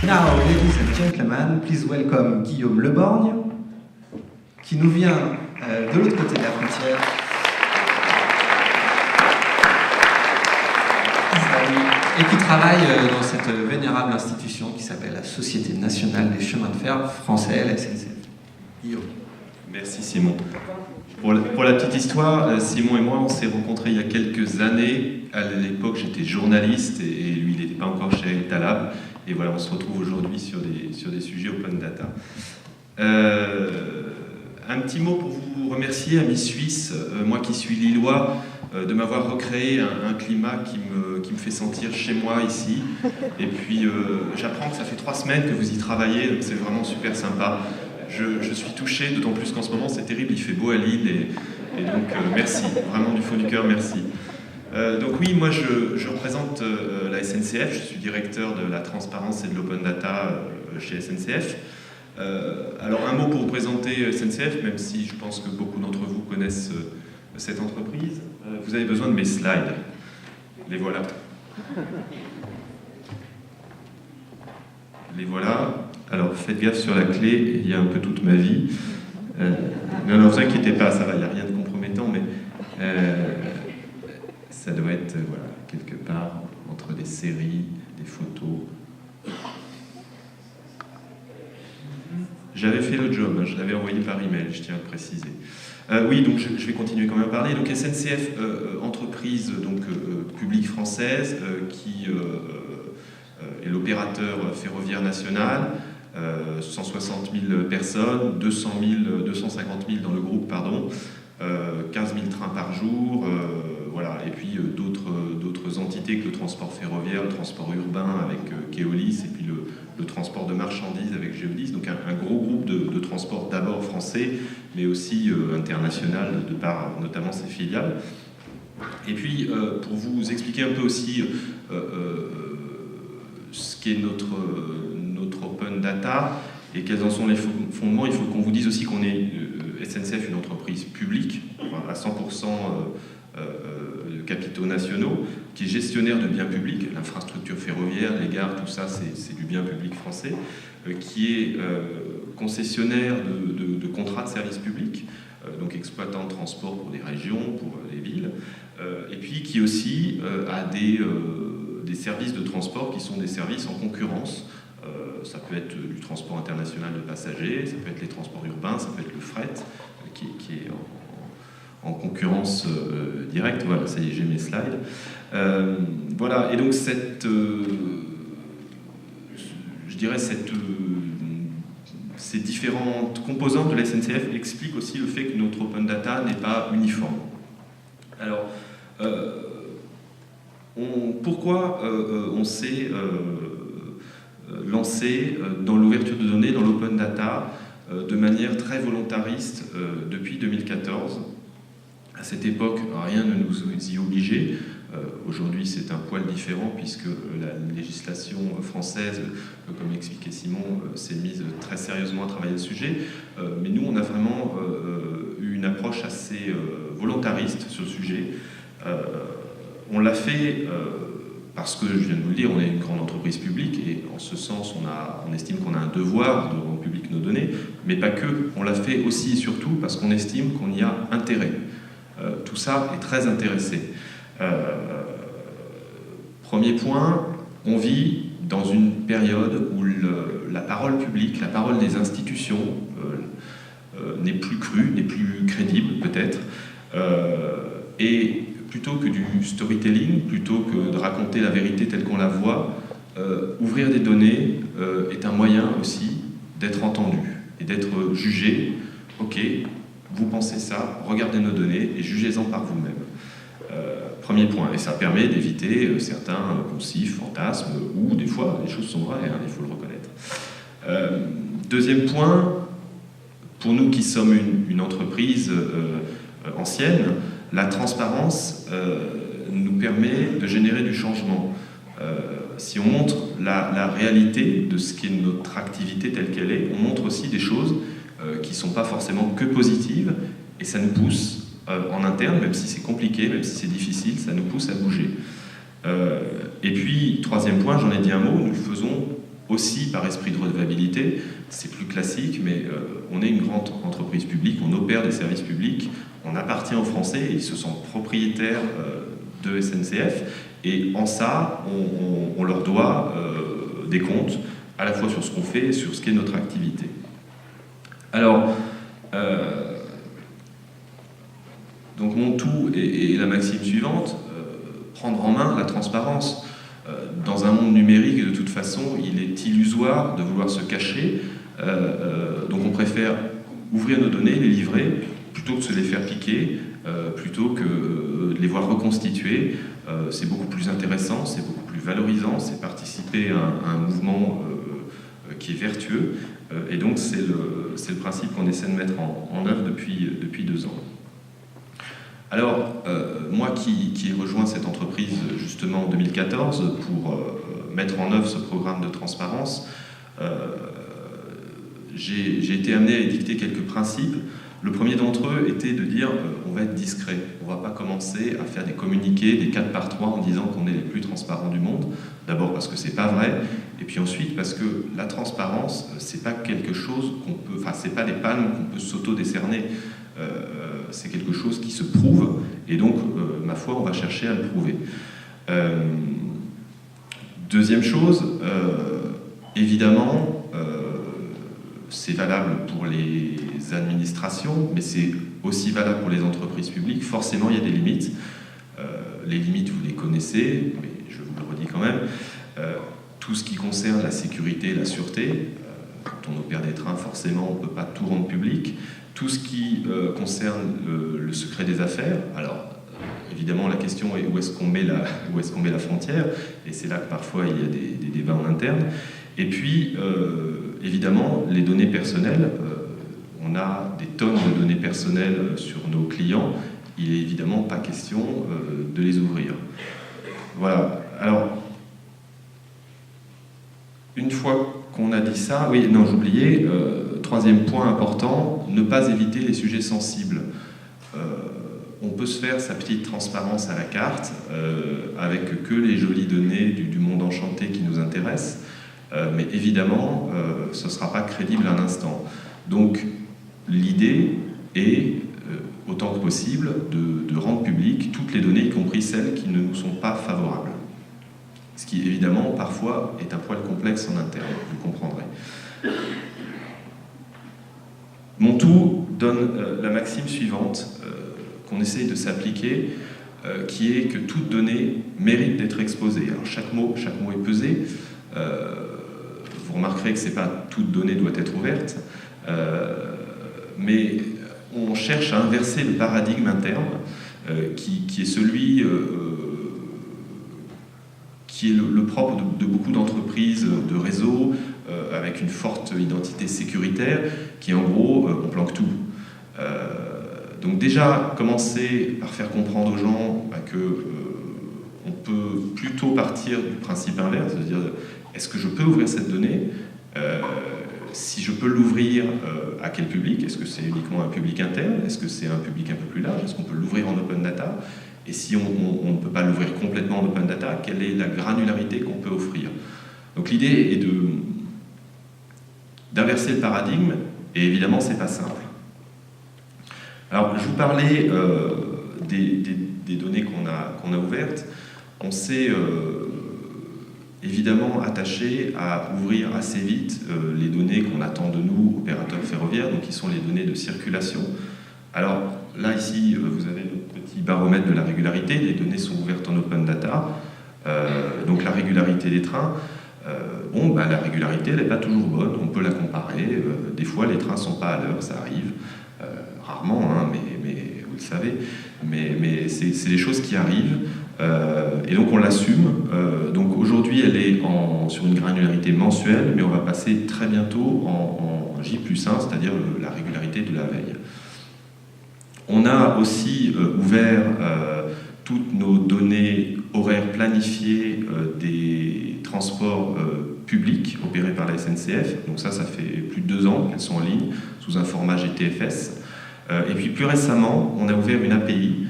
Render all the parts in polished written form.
Now, ladies and gentlemen, please welcome Guillaume Leborgne, qui nous vient de l'autre côté de la frontière. Et qui travaille dans cette vénérable institution qui s'appelle la Société nationale des chemins de fer français, la SNCF. Guillaume. Merci Simon. Pour la petite histoire, Simon et moi on s'est rencontrés il y a quelques années. À l'époque j'étais journaliste et lui il n'était pas encore chez Talab. Et voilà, on se retrouve aujourd'hui sur des sujets open data. Un petit mot pour vous remercier, amis suisses, moi qui suis lillois, de m'avoir recréé un climat qui me fait sentir chez moi ici. Et puis j'apprends que ça fait 3 semaines que vous y travaillez, donc c'est vraiment super sympa. Je suis touché, d'autant plus qu'en ce moment c'est terrible, il fait beau à Lille, et donc merci, vraiment du fond du cœur, merci. Donc oui, moi je représente la SNCF, je suis directeur de la transparence et de l'open data chez SNCF. Alors un mot pour vous présenter SNCF, même si je pense que beaucoup d'entre vous connaissent cette entreprise. Vous avez besoin de mes slides. Les voilà. Les voilà. Alors faites gaffe sur la clé, il y a un peu toute ma vie. Non, ne vous inquiétez pas, ça va, il n'y a rien de compromettant, mais ça doit être voilà, quelque part entre des séries, des photos. J'avais fait le job, je l'avais envoyé par email, je tiens à le préciser. Oui, donc je vais continuer quand même à parler. Donc SNCF, entreprise donc, publique française, qui est l'opérateur ferroviaire national, 160 000 personnes, 250 000 dans le groupe, pardon, 15 000 trains par jour, voilà, et puis d'autres entités que le transport ferroviaire, le transport urbain avec Keolis, et puis le transport de marchandises avec Geodis, donc un gros groupe de transport d'abord français, mais aussi international, de par notamment ses filiales. Et puis, pour vous expliquer un peu aussi ce qu'est notre open data et quels en sont les fondements, il faut qu'on vous dise aussi qu'on est SNCF, une entreprise publique, à 100% de capitaux nationaux, qui est gestionnaire de biens publics, l'infrastructure ferroviaire, les gares, tout ça, c'est du bien public français, qui est concessionnaire de contrats de services publics, donc exploitant de transport pour des régions, pour les villes, et puis qui aussi a des services de transport qui sont des services en concurrence. Ça peut être du transport international de passagers, ça peut être les transports urbains, ça peut être le fret, qui est en concurrence directe. Voilà, ça y est, j'ai mes slides. Voilà, et donc je dirais ces différentes composantes de la SNCF expliquent aussi le fait que notre open data n'est pas uniforme. Alors, pourquoi on s'est lancé dans l'ouverture de données, dans l'open data, de manière très volontariste depuis 2014. À cette époque, rien ne nous y obligeait. Aujourd'hui, c'est un poil différent puisque la législation française, comme expliquait Simon, s'est mise très sérieusement à travailler le sujet. Mais nous, on a vraiment eu une approche assez volontariste sur le sujet. On l'a fait parce que, je viens de vous le dire, on est une grande entreprise publique et en ce sens, on estime qu'on a un devoir de rendre public nos données, mais pas que. On l'a fait aussi et surtout parce qu'on estime qu'on y a intérêt. Tout ça est très intéressé. Premier point, on vit dans une période où la parole publique, la parole des institutions n'est plus crue, n'est plus crédible peut-être, et plutôt que du storytelling, plutôt que de raconter la vérité telle qu'on la voit, ouvrir des données est un moyen aussi d'être entendu et d'être jugé. Ok, vous pensez ça, regardez nos données et jugez-en par vous-même. Premier point, et ça permet d'éviter certains poncifs, fantasmes, ou des fois, les choses sont vraies, hein, il faut le reconnaître. Deuxième point, pour nous qui sommes une entreprise ancienne, la transparence nous permet de générer du changement. Si on montre la réalité de ce qu'est notre activité telle qu'elle est, on montre aussi des choses qui ne sont pas forcément que positives, et ça nous pousse en interne, même si c'est compliqué, même si c'est difficile, ça nous pousse à bouger. Et puis, troisième point, j'en ai dit un mot, nous le faisons aussi par esprit de redevabilité. C'est plus classique, mais on est une grande entreprise publique, on opère des services publics, on appartient aux Français, ils se sentent propriétaires de SNCF, et en ça, on leur doit des comptes, à la fois sur ce qu'on fait et sur ce qu'est notre activité. Alors, donc mon tout est la maxime suivante, prendre en main la transparence. Dans un monde numérique, de toute façon, il est illusoire de vouloir se cacher, donc on préfère ouvrir nos données, les livrer, plutôt que de se les faire piquer, plutôt que de les voir reconstituer. C'est beaucoup plus intéressant, c'est beaucoup plus valorisant, c'est participer à un mouvement qui est vertueux, et donc c'est le principe qu'on essaie de mettre en œuvre depuis 2 ans. Alors, moi qui ai rejoint cette entreprise justement en 2014 pour mettre en œuvre ce programme de transparence, j'ai été amené à édicter quelques principes. Le premier d'entre eux était de dire on va être discret, on ne va pas commencer à faire des communiqués, des 4x3 en disant qu'on est les plus transparents du monde. D'abord parce que c'est pas vrai, et puis ensuite parce que la transparence, c'est pas quelque chose qu'on peut, enfin c'est pas des palmes qu'on peut s'auto-décerner. C'est quelque chose qui se prouve, et donc, ma foi, on va chercher à le prouver. Deuxième chose, évidemment, c'est valable pour les administrations, mais c'est aussi valable pour les entreprises publiques. Forcément, il y a des limites. Les limites, vous les connaissez, mais je vous le redis quand même. Tout ce qui concerne la sécurité et la sûreté, quand on opère des trains, forcément, on ne peut pas tout rendre public. Tout ce qui concerne le secret des affaires, alors évidemment la question est où est-ce qu'on met la frontière, et c'est là que parfois il y a des débats en interne. Et puis évidemment les données personnelles, on a des tonnes de données personnelles sur nos clients, il n'est évidemment pas question de les ouvrir. Voilà, alors une fois qu'on a dit ça, oui, non, j'oubliais, troisième point important, ne pas éviter les sujets sensibles. On peut se faire sa petite transparence à la carte, avec que les jolies données du monde enchanté qui nous intéressent, mais évidemment, ce ne sera pas crédible à l'instant. Donc, l'idée est, autant que possible, de rendre publiques toutes les données, y compris celles qui ne nous sont pas favorables. Ce qui, évidemment, parfois, est un poil complexe en interne, vous comprendrez. Mon tout donne la maxime suivante qu'on essaye de s'appliquer, qui est que toute donnée mérite d'être exposée. Alors chaque mot est pesé. Vous remarquerez que c'est pas toute donnée doit être ouverte, mais on cherche à inverser le paradigme interne qui est celui qui est le propre de beaucoup d'entreprises, de réseaux, avec une forte identité sécuritaire, qui en gros, on planque tout. Donc déjà, commencer par faire comprendre aux gens qu'on peut plutôt partir du principe inverse, c'est-à-dire, est-ce que je peux ouvrir cette donnée ? Si je peux l'ouvrir, à quel public ? Est-ce que c'est uniquement un public interne ? Est-ce que c'est un public un peu plus large ? Est-ce qu'on peut l'ouvrir en open data ? Et si on ne peut pas l'ouvrir complètement en open data, quelle est la granularité qu'on peut offrir ? Donc l'idée est d'inverser le paradigme, et évidemment, c'est pas simple. Alors, je vous parlais des données qu'on a ouvertes. On s'est évidemment attaché à ouvrir assez vite les données qu'on attend de nous, opérateurs ferroviaires, donc qui sont les données de circulation. Alors, là, ici, vous avez notre petit baromètre de la régularité. Les données sont ouvertes en open data. Donc, la régularité des trains. La régularité, elle n'est pas toujours bonne, on peut la comparer. Des fois, les trains ne sont pas à l'heure, ça arrive. Rarement, hein, mais vous le savez. Mais c'est des choses qui arrivent. Et donc, on l'assume. Donc, aujourd'hui, elle est sur une granularité mensuelle, mais on va passer très bientôt en J+1, c'est-à-dire la régularité de la veille. On a aussi ouvert toutes nos données horaires planifiées des transports publics opérés par la SNCF. Donc ça fait plus de 2 ans qu'elles sont en ligne, sous un format GTFS. Et puis plus récemment, on a ouvert une API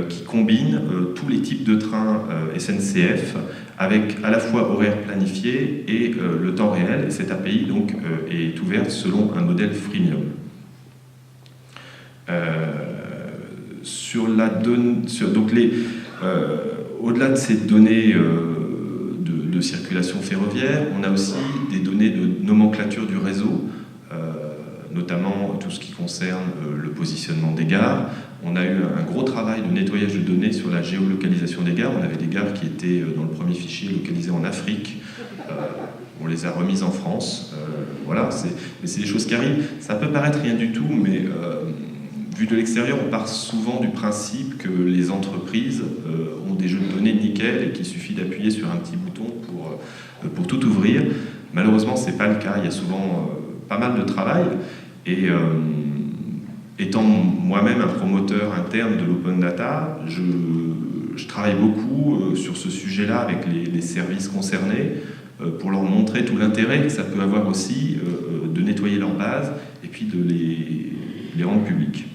qui combine tous les types de trains SNCF avec à la fois horaire planifié et le temps réel. Et cette API donc, est ouverte selon un modèle freemium. Au-delà de ces données de circulation ferroviaire, on a aussi des données de nomenclature du réseau, notamment tout ce qui concerne le positionnement des gares. On a eu un gros travail de nettoyage de données sur la géolocalisation des gares. On avait des gares qui étaient dans le premier fichier localisées en Afrique. On les a remises en France. Voilà, c'est des choses qui arrivent. Ça peut paraître rien du tout, mais vu de l'extérieur, on part souvent du principe que les entreprises ont des jeux de données nickel et qu'il suffit d'appuyer sur un petit bouton pour tout ouvrir. Malheureusement, ce n'est pas le cas. Il y a souvent pas mal de travail. Et étant moi-même un promoteur interne de l'open data, je travaille beaucoup sur ce sujet-là avec les services concernés pour leur montrer tout l'intérêt que ça peut avoir aussi de nettoyer leur base et puis de les rendre publics.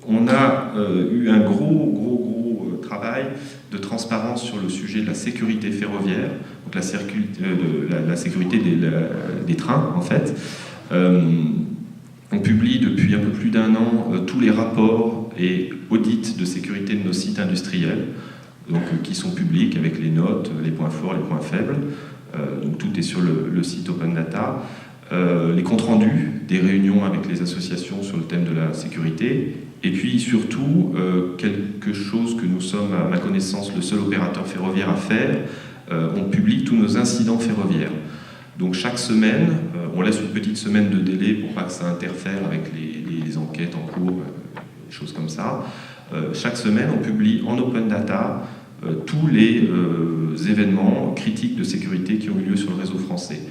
On a eu un gros travail de transparence sur le sujet de la sécurité ferroviaire, donc la sécurité des trains en fait. On publie depuis un peu plus d'1 an tous les rapports et audits de sécurité de nos sites industriels, donc, qui sont publics avec les notes, les points forts, les points faibles. Donc tout est sur le site Open Data. Les comptes rendus des réunions avec les associations sur le thème de la sécurité, et puis surtout quelque chose que nous sommes, à ma connaissance, le seul opérateur ferroviaire à faire, on publie tous nos incidents ferroviaires. Donc chaque semaine, on laisse une petite semaine de délai pour pas que ça interfère avec les enquêtes en cours, des choses comme ça. Chaque semaine, on publie en open data tous les événements critiques de sécurité qui ont eu lieu sur le réseau français.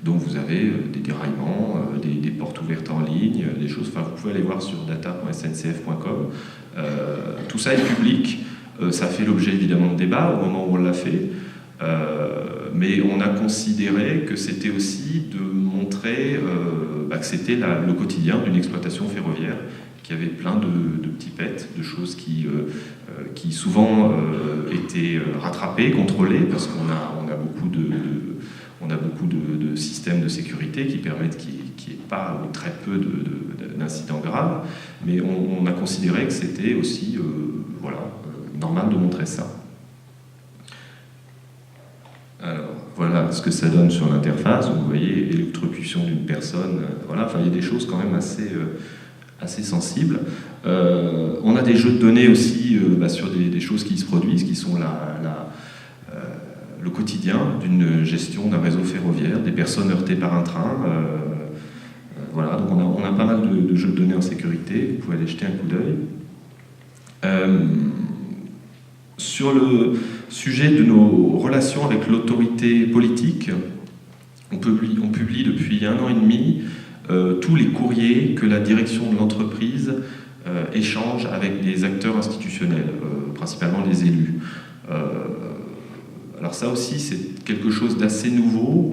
Donc vous avez des déraillements, des portes ouvertes en ligne, des choses. Enfin, vous pouvez aller voir sur data.sncf.com. Tout ça est public. Ça fait l'objet évidemment de débats au moment où on l'a fait. Mais on a considéré que c'était aussi de montrer que c'était le quotidien d'une exploitation ferroviaire, qui avait plein de petits pets, de choses qui souvent étaient rattrapées, contrôlées, parce qu'on a beaucoup de systèmes de sécurité qui permettent qu'il n'y ait pas ou très peu d'incidents graves, mais on a considéré que c'était aussi normal de montrer ça. Alors, voilà ce que ça donne sur l'interface. Vous voyez, électrocution d'une personne. Il y a des choses quand même assez sensibles. On a des jeux de données aussi sur des choses qui se produisent, qui sont le quotidien d'une gestion d'un réseau ferroviaire, des personnes heurtées par un train. Donc on a pas mal de jeux de données en sécurité. Vous pouvez aller jeter un coup d'œil. Sur le sujet de nos relations avec l'autorité politique, on publie depuis 1 an et demi tous les courriers que la direction de l'entreprise échange avec des acteurs institutionnels, principalement les élus. Alors ça aussi, c'est quelque chose d'assez nouveau.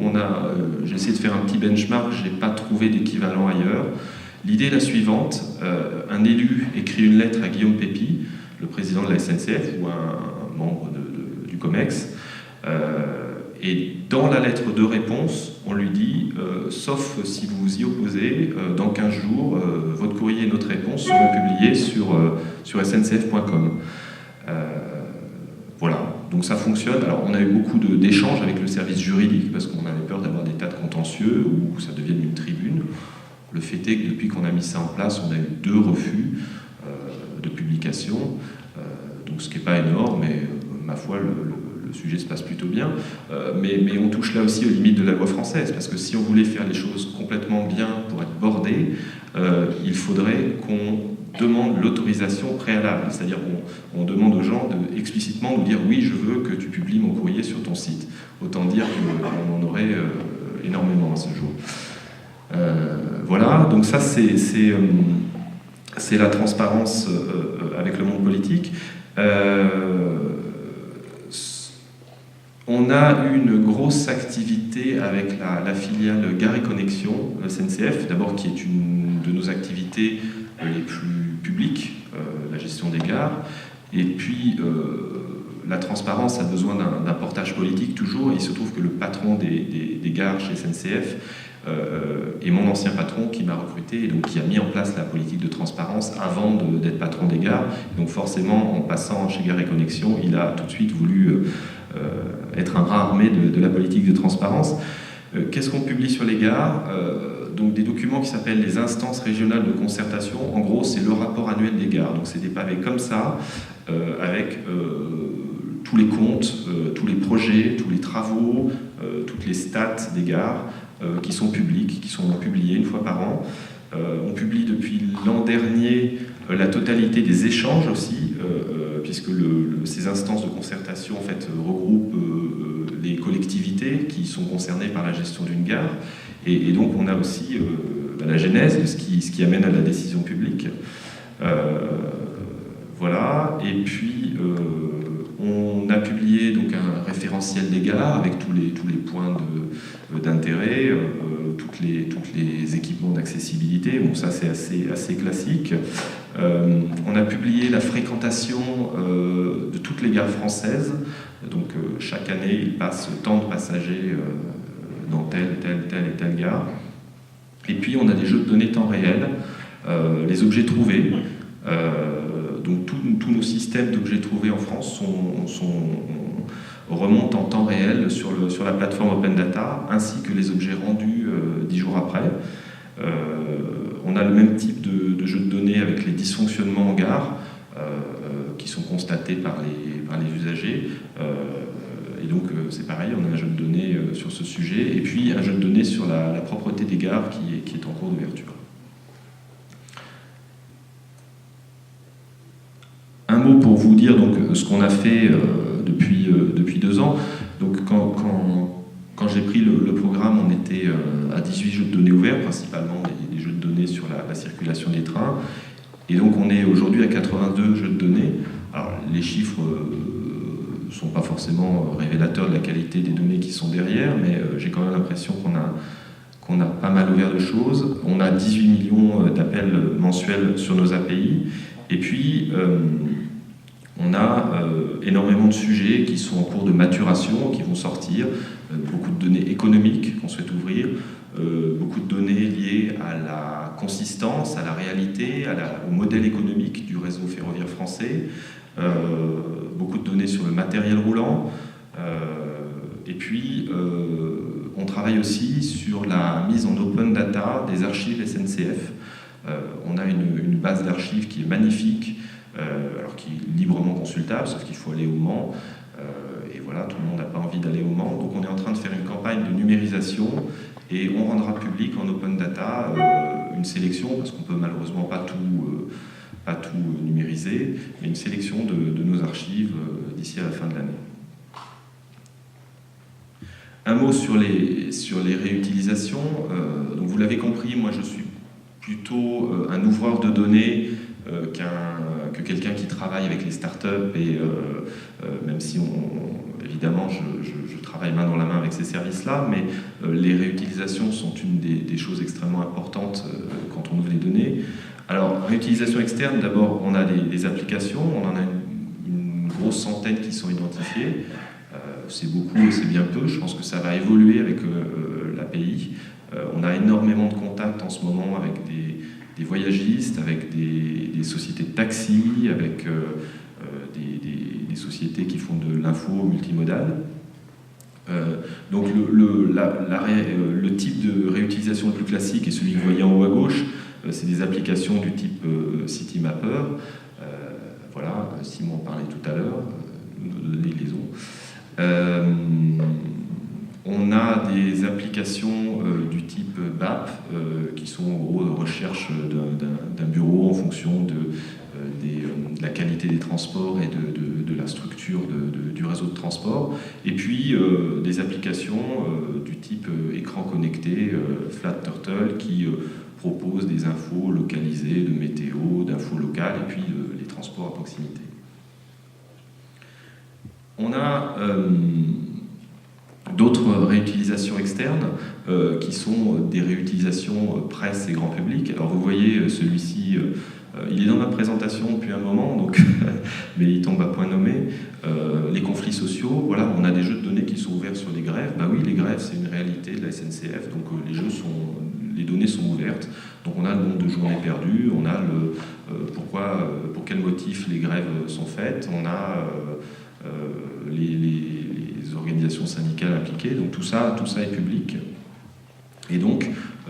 J'ai essayé de faire un petit benchmark, je n'ai pas trouvé d'équivalent ailleurs. L'idée est la suivante. Un élu écrit une lettre à Guillaume Pépi, le président de la SNCF, ou un membre du COMEX, et dans la lettre de réponse, on lui dit sauf si vous vous y opposez, dans 15 jours, votre courrier et notre réponse seront publiés sur sncf.com. Donc ça fonctionne. Alors on a eu beaucoup d'échanges avec le service juridique, parce qu'on avait peur d'avoir des tas de contentieux où ça devienne une tribune. Le fait est que depuis qu'on a mis ça en place, on a eu 2 refus de publication, donc ce qui n'est pas énorme, mais ma foi, le sujet se passe plutôt bien. Mais on touche là aussi aux limites de la loi française, parce que si on voulait faire les choses complètement bien pour être bordé, il faudrait qu'on demande l'autorisation préalable, c'est-à-dire qu'on demande aux gens de explicitement nous dire oui, je veux que tu publies mon courrier sur ton site. Autant dire qu'on en aurait énormément à ce jour. Donc ça c'est la transparence avec le monde politique. On a eu une grosse activité avec la filiale Gare et Connexion, SNCF, d'abord qui est une de nos activités les plus publiques, la gestion des gares. Et puis, la transparence a besoin d'un portage politique toujours. Et il se trouve que le patron des gares chez SNCF est mon ancien patron qui m'a recruté et donc qui a mis en place la politique de transparence avant d'être patron des gares. Donc forcément, en passant chez Gares et Connexions, il a tout de suite voulu être un bras armé de la politique de transparence. Qu'est-ce qu'on publie sur les gares ? Donc des documents qui s'appellent les instances régionales de concertation. En gros, c'est le rapport annuel des gares. Donc c'est des pavés comme ça, avec tous les comptes, tous les projets, tous les travaux, toutes les stats des gares qui sont publiques, qui sont publiées une fois par an. On publie depuis l'an dernier la totalité des échanges aussi, puisque ces instances de concertation en fait, regroupent les collectivités qui sont concernées par la gestion d'une gare. Et donc on a aussi la genèse de ce qui amène à la décision publique. Voilà. Et puis on a publié donc un référentiel des gares avec tous les points d'intérêt, tous les équipements d'accessibilité. Bon, ça c'est assez classique. On a publié la fréquentation de toutes les gares françaises. Donc chaque année, il passe tant de passagers dans telle et telle gare. Et puis on a des jeux de données temps réel, les objets trouvés. Donc tous nos systèmes d'objets trouvés en France remontent en temps réel sur la plateforme Open Data, ainsi que les objets rendus 10 jours après. On a le même type de jeu de données avec les dysfonctionnements en gare, qui sont constatés par les usagers. Et donc c'est pareil, on a un jeu de données sur ce sujet, et puis un jeu de données sur la propreté des gares qui est en cours d'ouverture. Un mot pour vous dire donc, ce qu'on a fait depuis 2 ans. Donc, quand j'ai pris le programme, on était à 18 jeux de données ouverts, principalement des jeux de données sur la circulation des trains. Et donc on est aujourd'hui à 82 jeux de données. Alors les chiffres ne sont pas forcément révélateurs de la qualité des données qui sont derrière, mais j'ai quand même l'impression qu'on a pas mal ouvert de choses. On a 18 millions d'appels mensuels sur nos API. Et puis, on a énormément de sujets qui sont en cours de maturation, qui vont sortir, beaucoup de données économiques qu'on souhaite ouvrir, beaucoup de données liées à la consistance, à la réalité, au modèle économique du réseau ferroviaire français, beaucoup de données sur le matériel roulant, et puis on travaille aussi sur la mise en open data des archives SNCF. On a une base d'archives qui est magnifique, alors qui est librement consultable, sauf qu'il faut aller au Mans. Et voilà, tout le monde n'a pas envie d'aller au Mans. Donc on est en train de faire une campagne de numérisation et on rendra public en open data une sélection, parce qu'on ne peut malheureusement pas tout numériser, mais une sélection de nos archives d'ici à la fin de l'année. Un mot sur les réutilisations. Donc vous l'avez compris, moi je suis plutôt un ouvreur de données que quelqu'un qui travaille avec les startups, et même si évidemment je travaille main dans la main avec ces services-là, mais les réutilisations sont une des choses extrêmement importantes quand on ouvre les données. Alors, réutilisation externe, d'abord on a des applications, on en a une grosse centaine qui sont identifiées. C'est beaucoup et c'est bien peu, je pense que ça va évoluer avec l'API. On a énormément de contacts en ce moment avec des voyagistes, avec des sociétés de taxi, avec des sociétés qui font de l'info multimodale. Donc le type de réutilisation le plus classique est celui que vous voyez en haut à gauche. C'est des applications du type CityMapper. Voilà, Simon en parlait tout à l'heure, nos données les ont. On a des applications du type BAP qui sont en gros recherche d'un bureau en fonction de la qualité des transports et de la structure du réseau de transport. Et puis des applications du type écran connecté, Flat Turtle, qui proposent des infos localisées de météo, d'infos locales et puis les transports à proximité. On a d'autres réutilisations externes qui sont des réutilisations presse et grand public. Alors vous voyez celui-ci, il est dans ma présentation depuis un moment, donc mais il tombe à point nommé. Les conflits sociaux, voilà, on a des jeux de données qui sont ouverts sur les grèves. Bah oui, les grèves, c'est une réalité de la SNCF, donc les données sont ouvertes. Donc on a le nombre de journées perdues, on a pour quel motif les grèves sont faites, on a les organisations syndicales impliquées, donc tout ça est public. Et donc,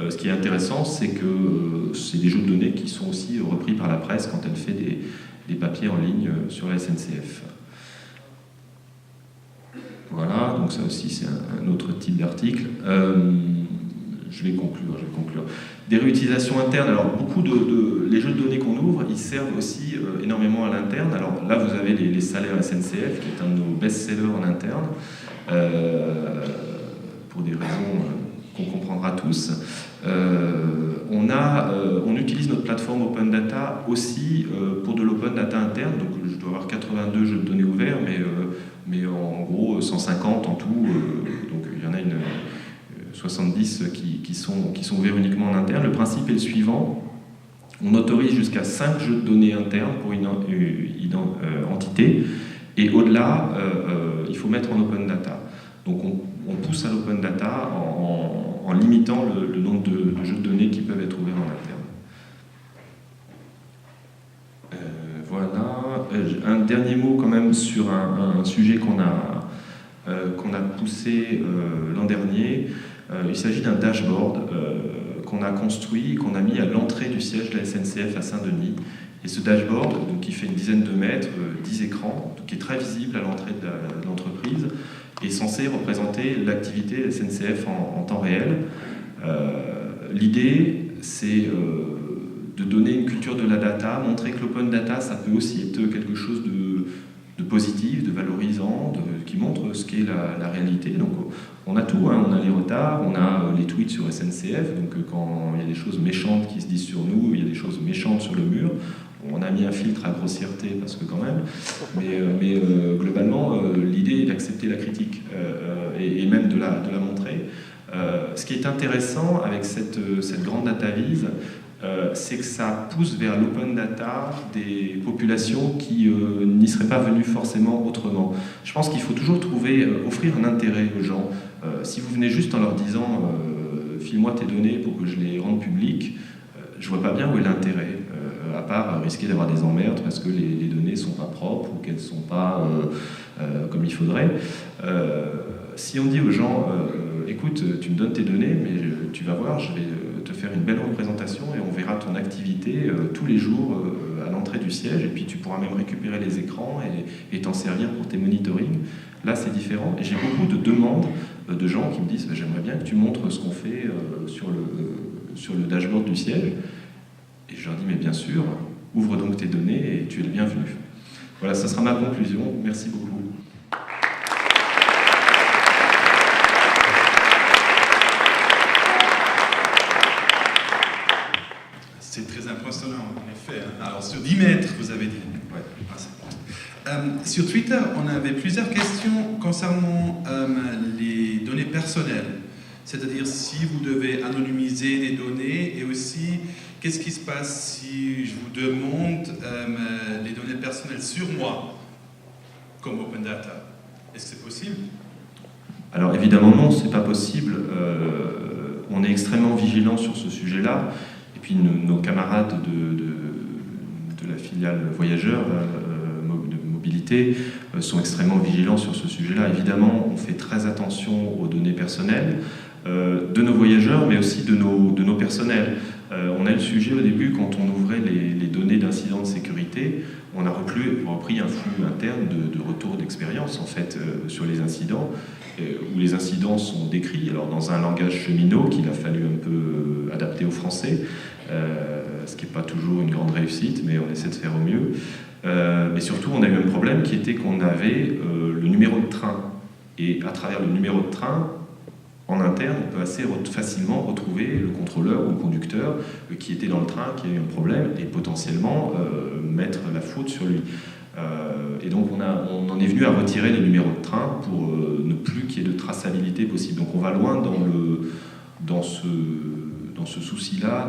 ce qui est intéressant, c'est que c'est des jeux de données qui sont aussi repris par la presse quand elle fait des papiers en ligne sur la SNCF. Voilà, donc ça aussi c'est un autre type d'article. Je vais conclure. Des réutilisations internes, alors beaucoup les jeux de données qu'on ouvre, ils servent aussi énormément à l'interne. Alors là, vous avez les salaires SNCF, qui est un de nos best-sellers en interne, pour des raisons qu'on comprendra tous. On utilise notre plateforme Open Data aussi pour de l'Open Data interne, donc je dois avoir 82 jeux de données ouverts, mais en gros 150 en tout, donc il y en a 70 qui sont ouverts uniquement en interne. Le principe est le suivant: on autorise jusqu'à 5 jeux de données internes pour une entité, et au-delà, il faut mettre en Open Data. Donc on pousse à l'Open Data en limitant le nombre de jeux de données qui peuvent être ouverts en interne. Voilà. Un dernier mot quand même sur un sujet qu'on a poussé l'an dernier. Il s'agit d'un dashboard qu'on a construit, qu'on a mis à l'entrée du siège de la SNCF à Saint-Denis. Et ce dashboard, donc, qui fait une dizaine de mètres, 10 écrans, qui est très visible à l'entrée de l'entreprise, est censé représenter l'activité SNCF en temps réel. L'idée, c'est de donner une culture de la data, montrer que l'open data, ça peut aussi être quelque chose de positif, de valorisant, qui montre ce qu'est la réalité. Donc on a tout, hein. On a les retards, on a les tweets sur SNCF, donc quand il y a des choses méchantes qui se disent sur nous, il y a des choses méchantes sur le mur. On a mis un filtre à grossièreté parce que quand même, mais globalement, l'idée est d'accepter la critique et même de la montrer. Ce qui est intéressant avec cette grande data vise, c'est que ça pousse vers l'open data des populations qui n'y seraient pas venues forcément autrement. Je pense qu'il faut toujours offrir un intérêt aux gens. Si vous venez juste en leur disant file-moi tes données pour que je les rende publiques, je vois pas bien où est l'intérêt, à part risquer d'avoir des emmerdes parce que les données sont pas propres ou qu'elles sont pas comme il faudrait. Si on dit aux gens écoute, tu me donnes tes données, mais tu vas voir, je vais te faire une belle représentation et on verra ton activité tous les jours à l'entrée du siège, et puis tu pourras même récupérer les écrans et t'en servir pour tes monitorings. Là, c'est différent. Et j'ai beaucoup de demandes de gens qui me disent j'aimerais bien que tu montres ce qu'on fait sur le dashboard du siège. Et je leur dis mais bien sûr, ouvre donc tes données et tu es le bienvenu. Voilà, ça sera ma conclusion. Merci beaucoup. C'est très impressionnant, en effet. Alors, sur 10 mètres, vous avez dit. Ouais. Sur Twitter, on avait plusieurs questions concernant les données personnelles. C'est-à-dire si vous devez anonymiser des données, et aussi, qu'est-ce qui se passe si je vous demande les données personnelles sur moi, comme Open Data? Est-ce que c'est possible? Alors, évidemment, non, c'est pas possible. On est extrêmement vigilant sur ce sujet-là. Et puis nos camarades de la filiale Voyageurs de mobilité sont extrêmement vigilants sur ce sujet-là. Évidemment, on fait très attention aux données personnelles de nos voyageurs, mais aussi de nos personnels. On a eu le sujet au début, quand on ouvrait les données d'incidents de sécurité, on a repris un flux interne de retour d'expérience en fait, sur les incidents, où les incidents sont décrits alors, dans un langage cheminot qu'il a fallu un peu adapter au français, ce qui n'est pas toujours une grande réussite, mais on essaie de faire au mieux. Mais surtout, on a eu un problème qui était qu'on avait le numéro de train. Et à travers le numéro de train, en interne, on peut assez facilement retrouver le contrôleur ou le conducteur qui était dans le train, qui a eu un problème, et potentiellement mettre la faute sur lui. Et donc on en est venu à retirer les numéros de train pour ne plus qu'il y ait de traçabilité possible. Donc on va loin dans ce souci-là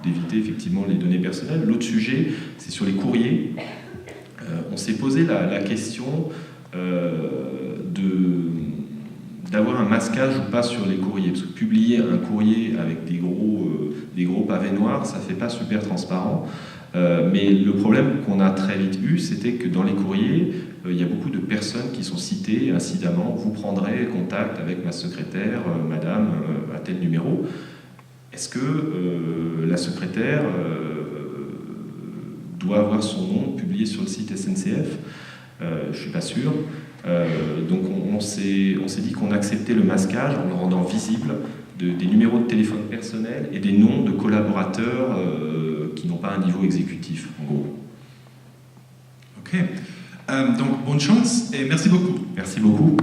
d'éviter effectivement les données personnelles. L'autre sujet, c'est sur les courriers. On s'est posé la question d'avoir un masquage ou pas sur les courriers. Parce que publier un courrier avec des gros pavés noirs, ça ne fait pas super transparent. Mais le problème qu'on a très vite eu, c'était que dans les courriers, il y a beaucoup de personnes qui sont citées incidemment. Vous prendrez contact avec ma secrétaire, madame, à tel numéro. Est-ce que la secrétaire doit avoir son nom publié sur le site SNCF ? Je ne suis pas sûr. Donc on s'est dit qu'on acceptait le masquage en le rendant visible des numéros de téléphone personnels et des noms de collaborateurs qui n'ont pas un niveau exécutif, en gros. Ok. Donc bonne chance et merci beaucoup. Merci beaucoup.